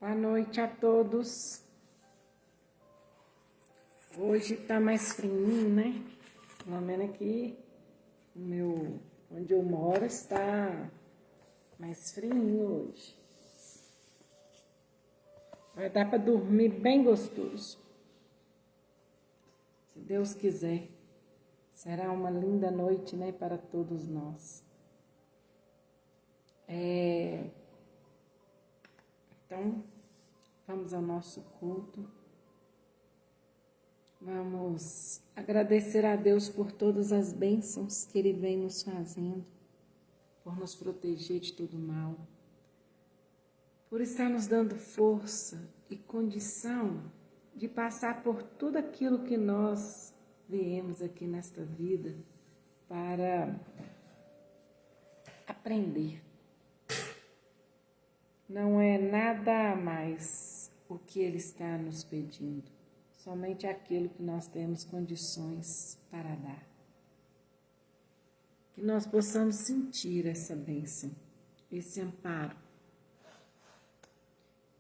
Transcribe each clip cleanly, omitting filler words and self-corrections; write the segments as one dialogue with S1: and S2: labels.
S1: Boa noite a todos. Hoje tá mais frio, né? Pelo menos aqui, onde eu moro, está mais frio hoje. Vai dar para dormir bem gostoso. Se Deus quiser, será uma linda noite, né, para todos nós. Então, vamos ao nosso culto. Vamos agradecer a Deus por todas as bênçãos que Ele vem nos fazendo, por nos proteger de todo mal, por estar nos dando força e condição de passar por tudo aquilo que nós viemos aqui nesta vida para aprender. Não é nada a mais o que Ele está nos pedindo, somente aquilo que nós temos condições para dar. Que nós possamos sentir essa bênção, esse amparo,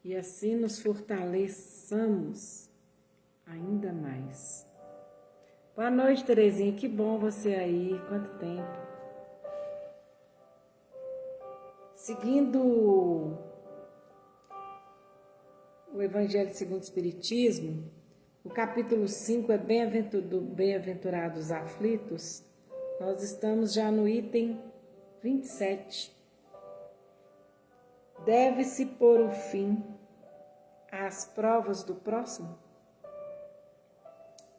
S1: e assim nos fortaleçamos ainda mais. Boa noite, Terezinha, que bom você aí, quanto tempo. Seguindo o Evangelho segundo o Espiritismo, o capítulo 5 é Bem-aventurados os aflitos. Nós estamos já no item 27. Deve-se pôr o fim às provas do próximo?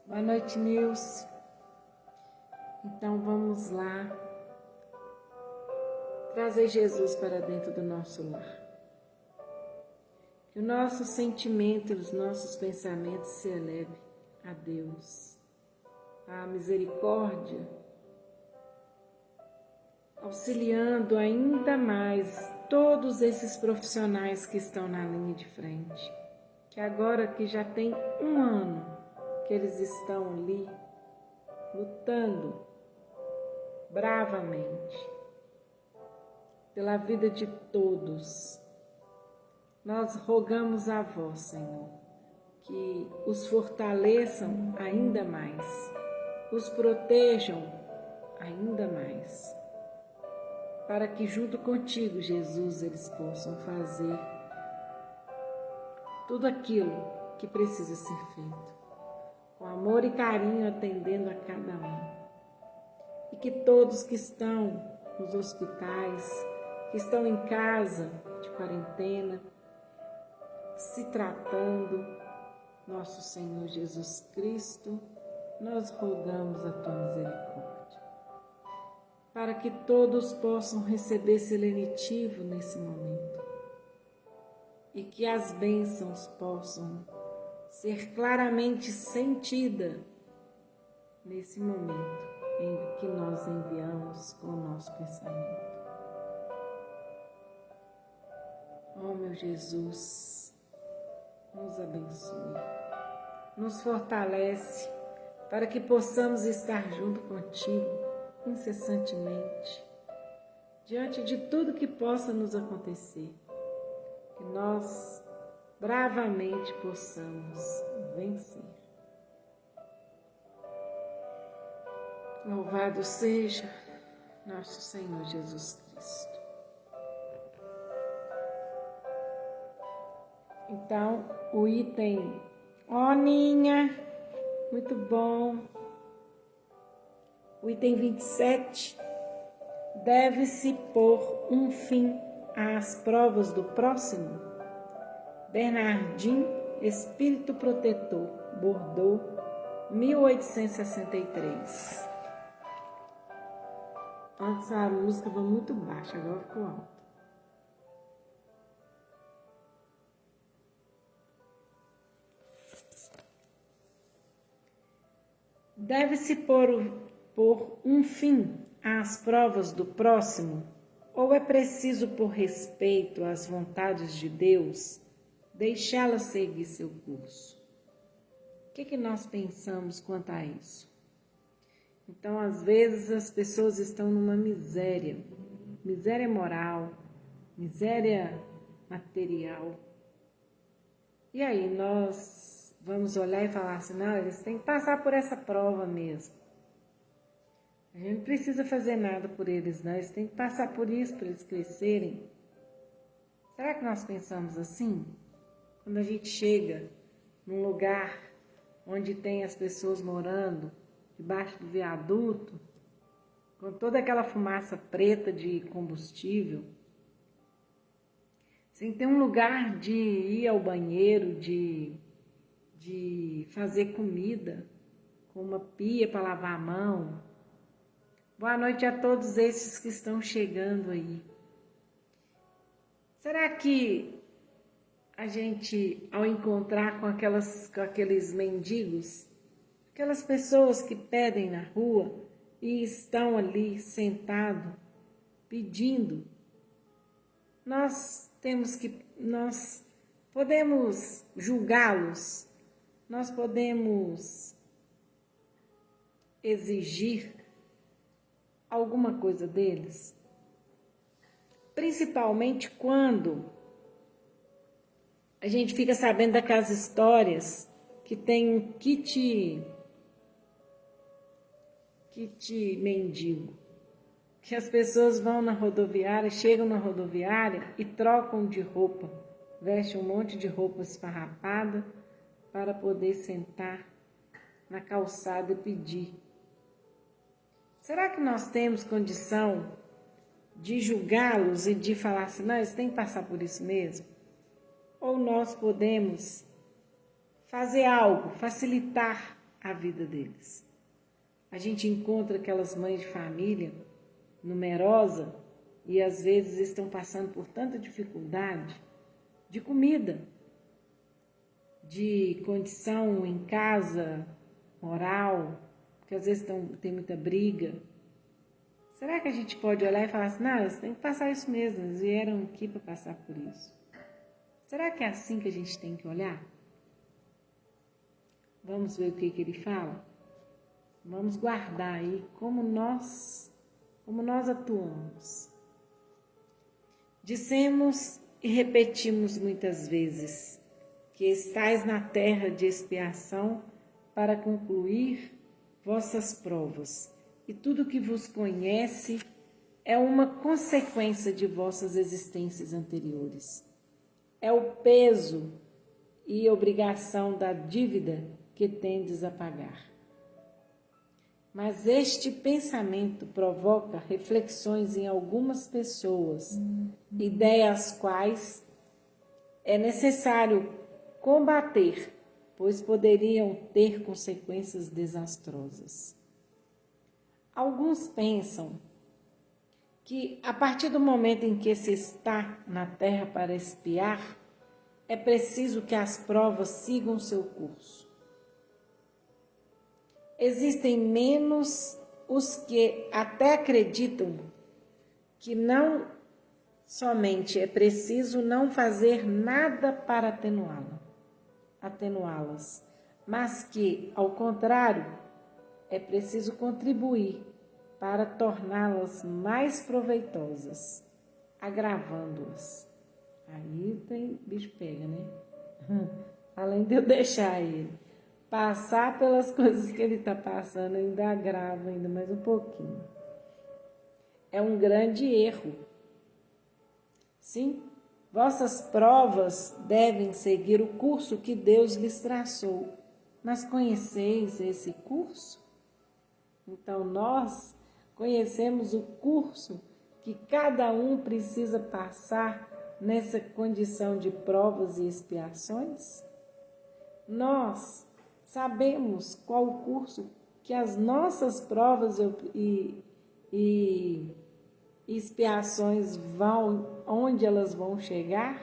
S1: Boa noite, Nilce. Então vamos lá trazer Jesus para dentro do nosso lar. Que o nosso sentimento e os nossos pensamentos se elevem a Deus, a misericórdia, auxiliando ainda mais todos esses profissionais que estão na linha de frente, que agora que já tem 1 ano que eles estão ali, lutando bravamente pela vida de todos. Nós rogamos a vós, Senhor, que os fortaleçam ainda mais, os protejam ainda mais, para que junto contigo, Jesus, eles possam fazer tudo aquilo que precisa ser feito, com amor e carinho, atendendo a cada um. E que todos que estão nos hospitais, que estão em casa de quarentena, se tratando, nosso Senhor Jesus Cristo, nós rogamos a tua misericórdia, para que todos possam receber esse lenitivo nesse momento e que as bênçãos possam ser claramente sentidas nesse momento em que nós enviamos com o nosso pensamento. Oh, meu Jesus, nos abençoe, nos fortalece para que possamos estar junto contigo incessantemente, diante de tudo que possa nos acontecer, que nós bravamente possamos vencer. Louvado seja nosso Senhor Jesus Cristo. Então, o item, Ninha, muito bom. O item 27, deve-se pôr um fim às provas do próximo. Bernardin, Espírito Protetor, Bordeaux, 1863. Antes a música foi muito baixa, agora ficou alta. Deve-se pôr um fim às provas do próximo, ou é preciso, por respeito às vontades de Deus, deixá-la seguir seu curso? O que nós pensamos quanto a isso? Então, às vezes, as pessoas estão numa miséria moral, miséria material, E aí nós vamos olhar e falar assim, não, eles têm que passar por essa prova mesmo. A gente não precisa fazer nada por eles, não. Eles têm que passar por isso para eles crescerem. Será que nós pensamos assim? Quando a gente chega num lugar onde tem as pessoas morando, debaixo do viaduto, com toda aquela fumaça preta de combustível, sem ter um lugar de ir ao banheiro, de fazer comida, com uma pia para lavar a mão. Boa noite a todos esses que estão chegando aí. Será que a gente, ao encontrar com aqueles mendigos, aquelas pessoas que pedem na rua e estão ali sentados, pedindo, nós podemos julgá-los, nós podemos exigir alguma coisa deles? Principalmente quando a gente fica sabendo daquelas histórias que tem um kit mendigo, que as pessoas vão na rodoviária, chegam na rodoviária e trocam de roupa, vestem um monte de roupa esfarrapada para poder sentar na calçada e pedir. Será que nós temos condição de julgá-los e de falar assim, não, eles têm que passar por isso mesmo? Ou nós podemos fazer algo, facilitar a vida deles? A gente encontra aquelas mães de família numerosa e às vezes estão passando por tanta dificuldade de comida, de condição em casa, moral, porque às vezes tem muita briga. Será que a gente pode olhar e falar assim, não, eles têm que passar isso mesmo, eles vieram aqui para passar por isso? Será que é assim que a gente tem que olhar? Vamos ver o que ele fala? Vamos guardar aí como nós atuamos. Dissemos e repetimos muitas vezes que estais na terra de expiação para concluir vossas provas, e tudo que vos conhece é uma consequência de vossas existências anteriores. É o peso e obrigação da dívida que tendes a pagar. Mas este pensamento provoca reflexões em algumas pessoas, ideias quais é necessário combater, pois poderiam ter consequências desastrosas. Alguns pensam que a partir do momento em que se está na terra para expiar, é preciso que as provas sigam seu curso. Existem menos os que até acreditam que não somente é preciso não fazer nada para atenuá-las, mas que, ao contrário, é preciso contribuir para torná-las mais proveitosas, agravando-as. Aí tem bicho pega, né? Além de eu deixar ele passar pelas coisas que ele está passando, ainda agrava ainda mais um pouquinho. É um grande erro. Sim, vossas provas devem seguir o curso que Deus lhes traçou. Mas conheceis esse curso? Então nós conhecemos o curso que cada um precisa passar nessa condição de provas e expiações? Nós sabemos qual o curso que as nossas provas e expiações vão, onde elas vão chegar?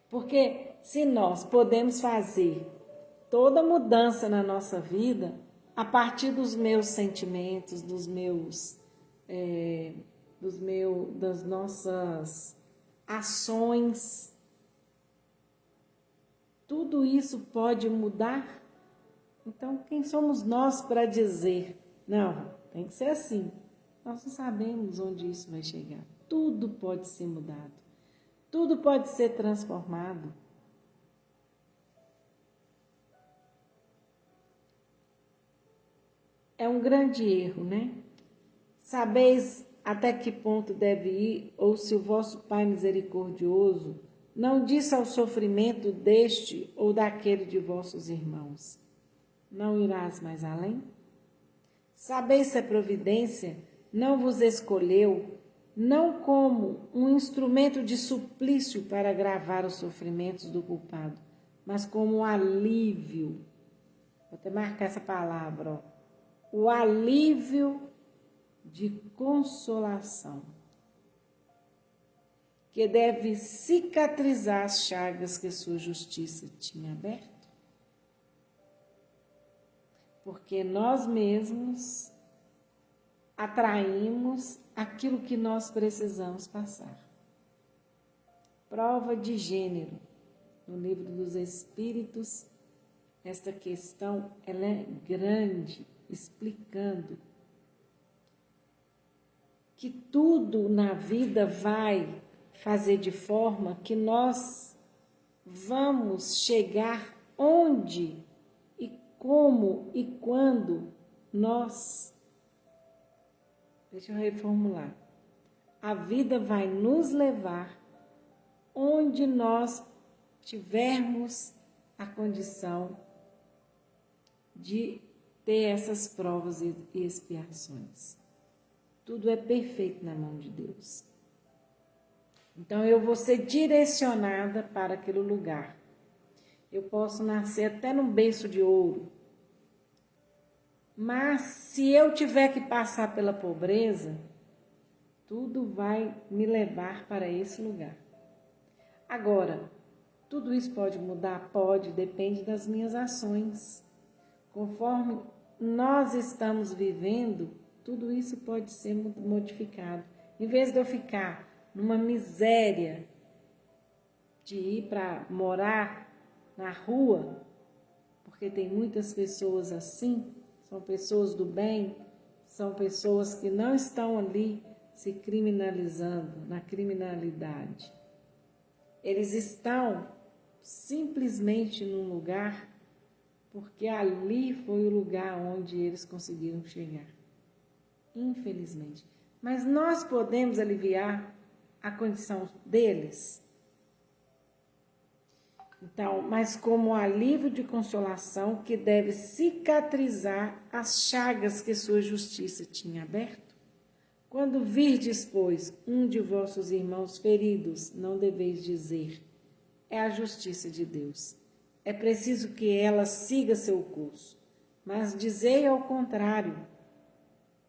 S1: Porque se nós podemos fazer toda mudança na nossa vida a partir dos meus sentimentos, das nossas ações, tudo isso pode mudar? Então, quem somos nós para dizer, não, tem que ser assim? Nós não sabemos onde isso vai chegar. Tudo pode ser mudado. Tudo pode ser transformado. é um grande erro, né? Sabeis até que ponto deve ir, ou se o vosso Pai misericordioso não disse ao sofrimento deste ou daquele de vossos irmãos: não irás mais além? Sabeis se a providência não vos escolheu, não como um instrumento de suplício para agravar os sofrimentos do culpado, mas como um alívio. Vou até marcar essa palavra, ó. O alívio de consolação, que deve cicatrizar as chagas que sua justiça tinha aberto. Porque nós mesmos atraímos aquilo que nós precisamos passar. Prova de gênero. No livro dos Espíritos, esta questão ela é grande, explicando que tudo na vida vai fazer de forma que nós vamos chegar onde e como e quando nós... Deixa eu reformular. A vida vai nos levar onde nós tivermos a condição de ter essas provas e expiações. Tudo é perfeito na mão de Deus. Então, eu vou ser direcionada para aquele lugar. Eu posso nascer até num berço de ouro. Mas, se eu tiver que passar pela pobreza, tudo vai me levar para esse lugar. Agora, tudo isso pode mudar? Pode, depende das minhas ações. Conforme nós estamos vivendo, tudo isso pode ser modificado. Em vez de eu ficar numa miséria de ir para morar na rua, porque tem muitas pessoas assim, são pessoas do bem, são pessoas que não estão ali se criminalizando, na criminalidade. Eles estão simplesmente num lugar porque ali foi o lugar onde eles conseguiram chegar. Infelizmente. Mas nós podemos aliviar a condição deles. Então, mas como alívio de consolação que deve cicatrizar as chagas que sua justiça tinha aberto. Quando virdes, pois, um de vossos irmãos feridos, não deveis dizer, é a justiça de Deus. É preciso que ela siga seu curso, mas dizei ao contrário.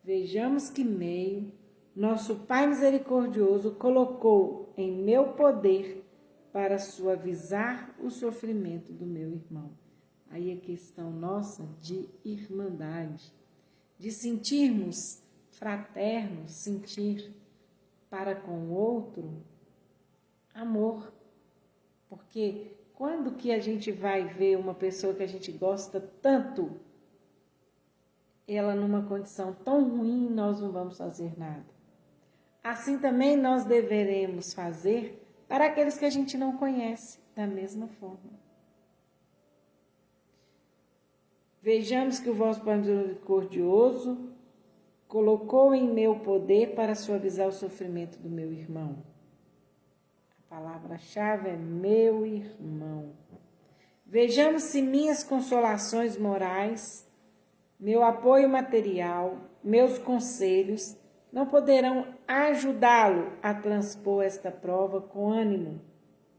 S1: Vejamos que meio nosso Pai misericordioso colocou em meu poder para suavizar o sofrimento do meu irmão. Aí a questão nossa de irmandade, de sentirmos fraternos, sentir para com o outro amor. Porque quando que a gente vai ver uma pessoa que a gente gosta tanto, ela numa condição tão ruim, nós não vamos fazer nada. Assim também nós deveremos fazer para aqueles que a gente não conhece, da mesma forma. Vejamos que o vosso Pai misericordioso colocou em meu poder para suavizar o sofrimento do meu irmão. A palavra-chave é meu irmão. Vejamos se minhas consolações morais, meu apoio material, meus conselhos não poderão ajudá-lo a transpor esta prova com ânimo,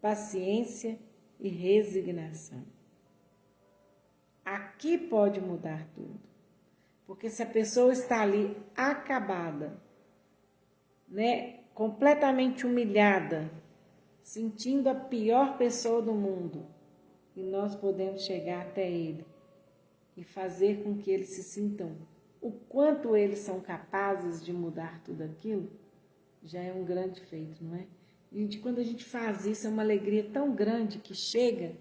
S1: paciência e resignação. Aqui pode mudar tudo, porque se a pessoa está ali acabada, né, completamente humilhada, sentindo a pior pessoa do mundo, e nós podemos chegar até ele e fazer com que eles se sintam o quanto eles são capazes de mudar tudo aquilo, já é um grande feito, não é? E quando a gente faz isso, é uma alegria tão grande que chega,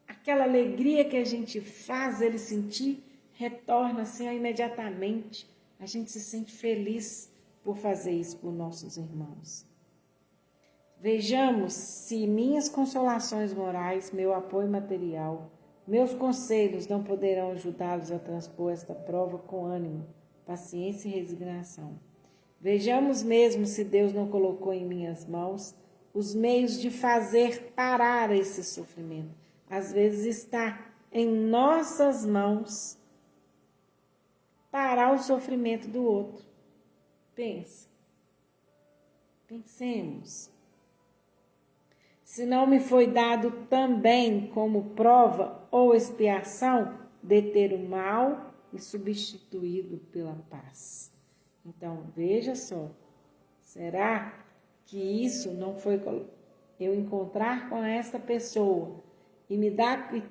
S1: aquela alegria que a gente faz ele sentir, retorna assim imediatamente. A gente se sente feliz por fazer isso por nossos irmãos. Vejamos se minhas consolações morais, meu apoio material, Meus conselhos não poderão ajudá-los a transpor esta prova com ânimo, paciência e resignação. Vejamos mesmo se Deus não colocou em minhas mãos os meios de fazer parar esse sofrimento. Às vezes está em nossas mãos parar o sofrimento do outro. Pensemos. Se não me foi dado também como prova ou expiação deter o mal e substituí-lo pela paz. Então, veja só, será que isso não foi eu encontrar com esta pessoa e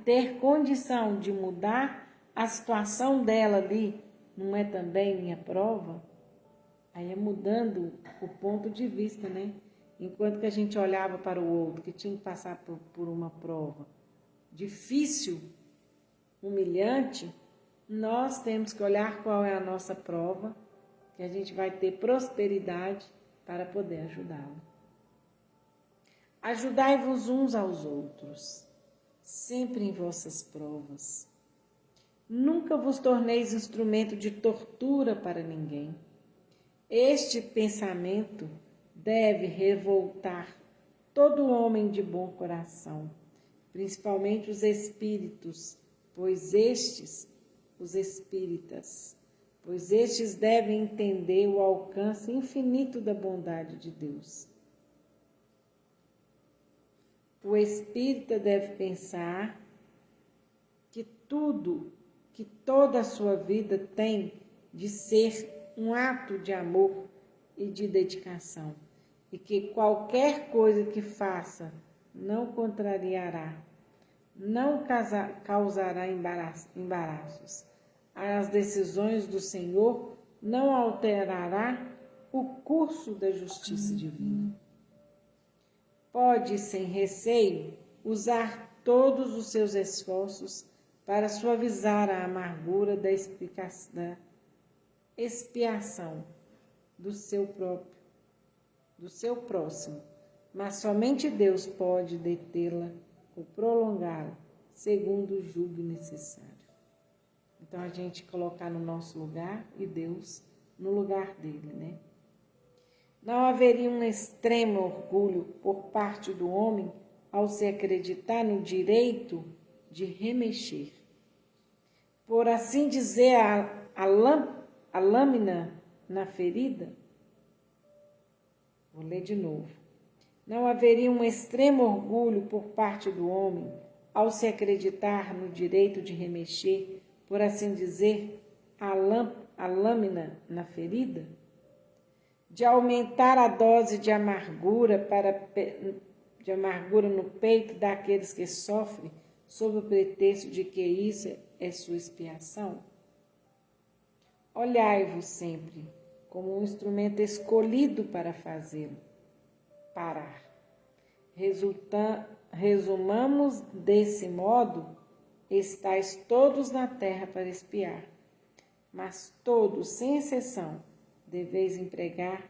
S1: ter condição de mudar a situação dela ali, não é também minha prova? Aí é mudando o ponto de vista, né? Enquanto que a gente olhava para o outro, que tinha que passar por uma prova difícil, humilhante, nós temos que olhar qual é a nossa prova, que a gente vai ter prosperidade para poder ajudá-lo. Ajudai-vos uns aos outros, sempre em vossas provas. Nunca vos torneis instrumento de tortura para ninguém. Este pensamento deve revoltar todo homem de bom coração, principalmente os espíritos, pois estes devem entender o alcance infinito da bondade de Deus. O espírita deve pensar que toda a sua vida tem de ser um ato de amor e de dedicação, e que qualquer coisa que faça não contrariará, não causará embaraços. As decisões do Senhor não alterará o curso da justiça divina. Pode, sem receio, usar todos os seus esforços para suavizar a amargura da expiação do seu próximo, mas somente Deus pode detê-la ou prolongá-la, segundo o julgue necessário. Então, a gente colocar no nosso lugar e Deus no lugar dele, né? Não haveria um extremo orgulho por parte do homem ao se acreditar no direito de remexer. Por assim dizer, a lâmina na ferida. Vou ler de novo. Não haveria um extremo orgulho por parte do homem ao se acreditar no direito de remexer, por assim dizer, a lâmina na ferida? De aumentar a dose de amargura no peito daqueles que sofrem, sob o pretexto de que isso é sua expiação? Olhai-vos sempre como um instrumento escolhido para fazê-lo parar. Resumamos desse modo: estáis todos na terra para expiar, mas todos, sem exceção, deveis empregar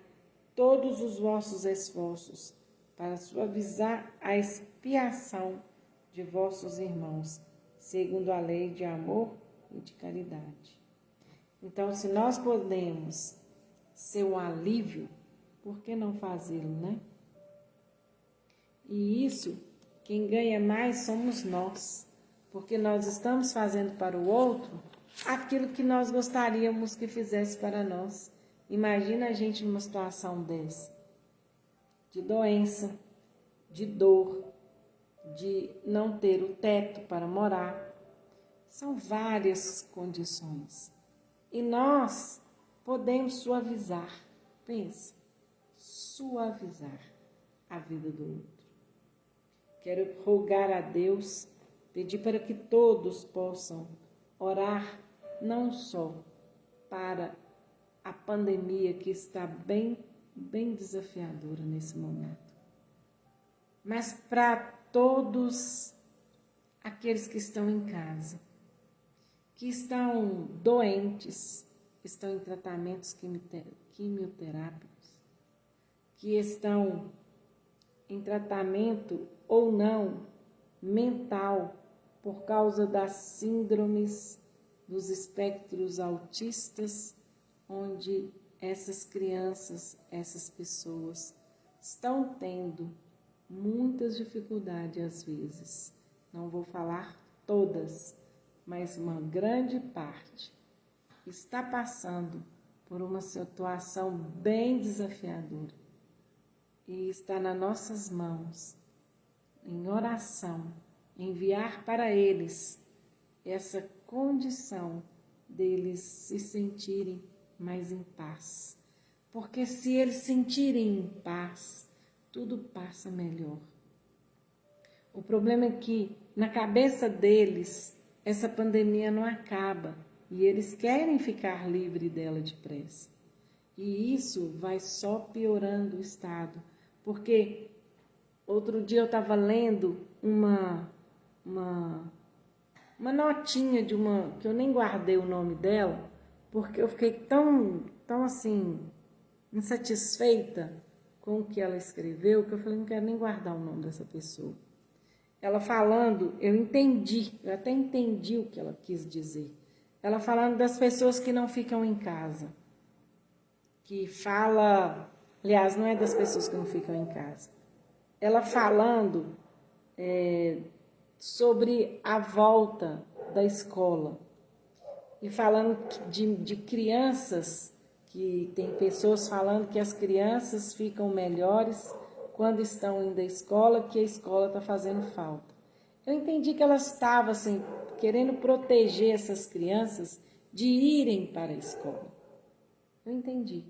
S1: todos os vossos esforços para suavizar a expiação de vossos irmãos, segundo a lei de amor e de caridade. Então, se nós podemos ser um alívio, por que não fazê-lo, né? E isso, quem ganha mais somos nós, porque nós estamos fazendo para o outro aquilo que nós gostaríamos que fizesse para nós. Imagina a gente numa situação dessa, de doença, de dor, de não ter o teto para morar. São várias condições. E nós podemos suavizar, pensa, suavizar a vida do outro. Quero rogar a Deus, pedir para que todos possam orar não só para a pandemia que está bem desafiadora nesse momento, mas para todos aqueles que estão em casa, que estão doentes, estão em tratamentos quimioterápicos, que estão em tratamento ou não mental, por causa das síndromes dos espectros autistas, onde essas crianças, essas pessoas estão tendo muitas dificuldades às vezes. Não vou falar todas, mas uma grande parte está passando por uma situação bem desafiadora. E está nas nossas mãos, em oração, enviar para eles essa condição deles se sentirem mais em paz. Porque se eles sentirem em paz, tudo passa melhor. O problema é que na cabeça deles essa pandemia não acaba e eles querem ficar livres dela depressa. E isso vai só piorando o estado. Porque outro dia eu estava lendo uma notinha de uma, que eu nem guardei o nome dela, porque eu fiquei tão assim, insatisfeita com o que ela escreveu, que eu falei, não quero nem guardar o nome dessa pessoa. Ela falando, eu até entendi o que ela quis dizer. Ela falando das pessoas que não ficam em casa. Que fala, aliás, não é das pessoas que não ficam em casa. Ela falando sobre a volta da escola. E falando de crianças, que tem pessoas falando que as crianças ficam melhores quando estão indo à escola, que a escola está fazendo falta. Eu entendi que ela estava assim, querendo proteger essas crianças de irem para a escola. Eu entendi.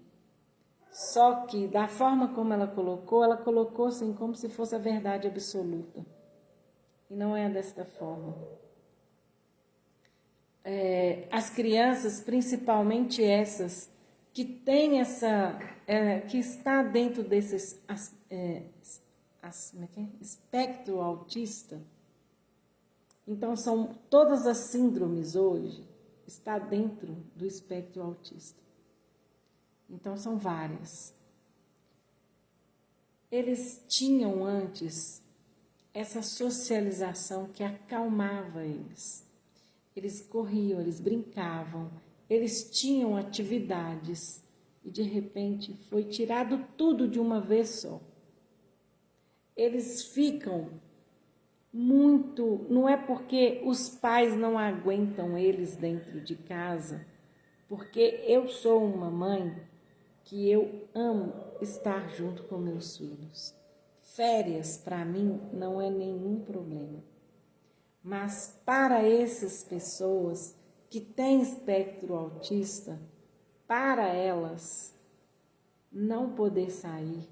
S1: Só que da forma como ela colocou assim como se fosse a verdade absoluta. E não é desta forma. As crianças, principalmente essas, que têm que está dentro desses espectro autista, então são todas as síndromes hoje, está dentro do espectro autista. Então são várias. Eles tinham antes essa socialização que acalmava eles. Eles corriam, eles brincavam, eles tinham atividades e de repente foi tirado tudo de uma vez só. Eles ficam muito, não é porque os pais não aguentam eles dentro de casa, porque eu sou uma mãe que eu amo estar junto com meus filhos. Férias, para mim, não é nenhum problema. Mas para essas pessoas que têm espectro autista, para elas não poder sair,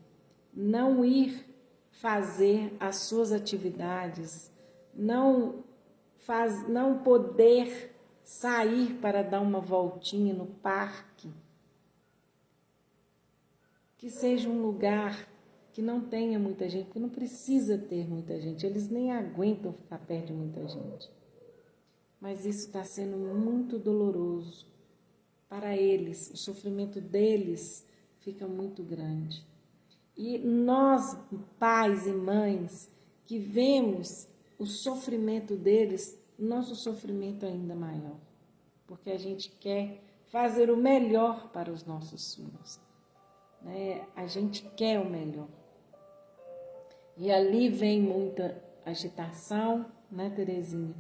S1: não ir fazer as suas atividades, não poder sair para dar uma voltinha no parque, que seja um lugar que não tenha muita gente, porque não precisa ter muita gente, eles nem aguentam ficar perto de muita gente. Mas isso está sendo muito doloroso para eles, o sofrimento deles fica muito grande. E nós, pais e mães, que vemos o sofrimento deles, nosso sofrimento é ainda maior, porque a gente quer fazer o melhor para os nossos filhos. A gente quer o melhor. E ali vem muita agitação, né, Terezinha?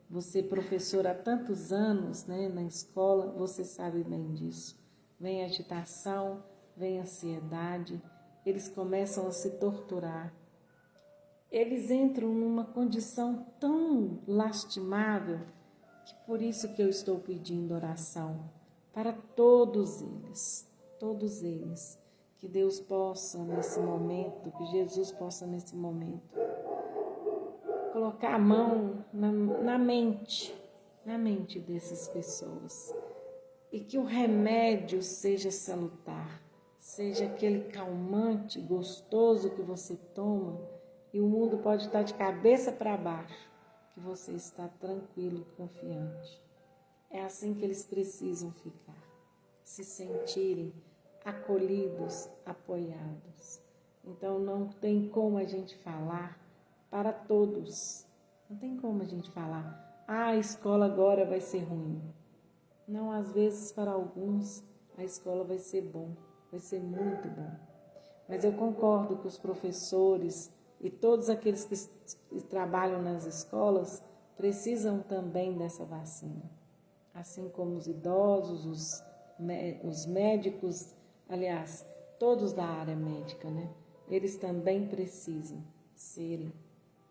S1: Você, professora há tantos anos, né, na escola, você sabe bem disso. Vem agitação, vem ansiedade, eles começam a se torturar. Eles entram numa condição tão lastimável que por isso que eu estou pedindo oração para todos eles. Que Deus possa nesse momento, que Jesus possa nesse momento colocar a mão na mente dessas pessoas e que o remédio seja salutar, seja aquele calmante gostoso que você toma e o mundo pode estar de cabeça para baixo, que você está tranquilo, confiante. É assim que eles precisam ficar, se sentirem acolhidos, apoiados. Então não tem como a gente falar para todos, Não tem como a gente falar, a escola agora vai ser ruim. Não, às vezes para alguns a escola vai ser bom, vai ser muito bom. Mas eu concordo que os professores e todos aqueles que trabalham nas escolas precisam também dessa vacina. Assim como os idosos, os médicos, aliás, todos da área médica, né? Eles também precisam serem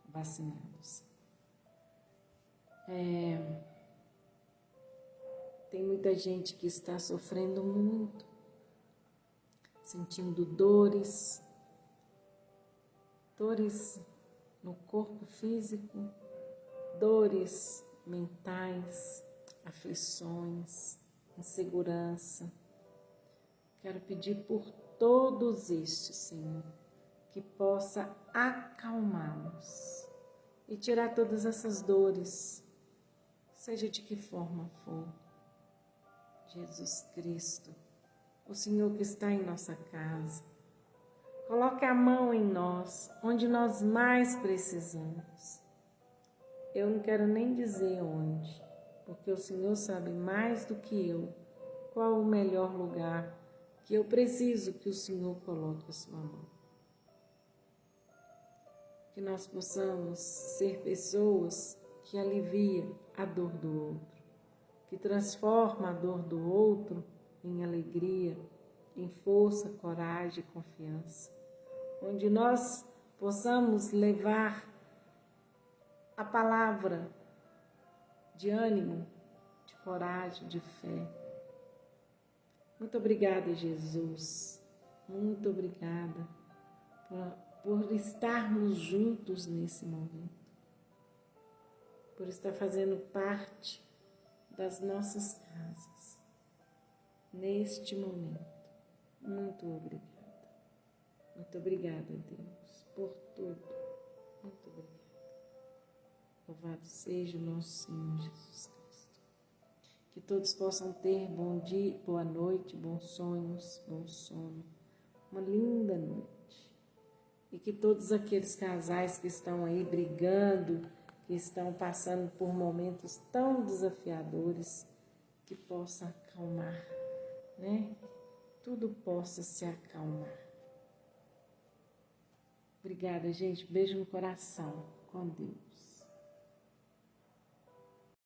S1: vacinados. Tem muita gente que está sofrendo muito, sentindo dores no corpo físico, dores mentais, aflições, insegurança. Quero pedir por todos estes, Senhor, que possa acalmá-los e tirar todas essas dores, seja de que forma for. Jesus Cristo, o Senhor que está em nossa casa, coloque a mão em nós, onde nós mais precisamos. Eu não quero nem dizer onde, porque o Senhor sabe mais do que eu qual o melhor lugar que eu preciso que o Senhor coloque a sua mão. Que nós possamos ser pessoas que aliviam a dor do outro, que transforma a dor do outro em alegria, em força, coragem e confiança. Onde nós possamos levar a palavra de ânimo, de coragem, de fé. Muito obrigada, Jesus. Muito obrigada por estarmos juntos nesse momento, por estar fazendo parte das nossas casas, neste momento. Muito obrigada. Muito obrigada, Deus, por tudo. Muito obrigada. Louvado seja o nosso Senhor Jesus Cristo. Que todos possam ter bom dia, boa noite, bons sonhos, bom sono, uma linda noite. E que todos aqueles casais que estão aí brigando, que estão passando por momentos tão desafiadores, que possa acalmar, né? Tudo possa se acalmar. Obrigada, gente. Beijo no coração. Com Deus.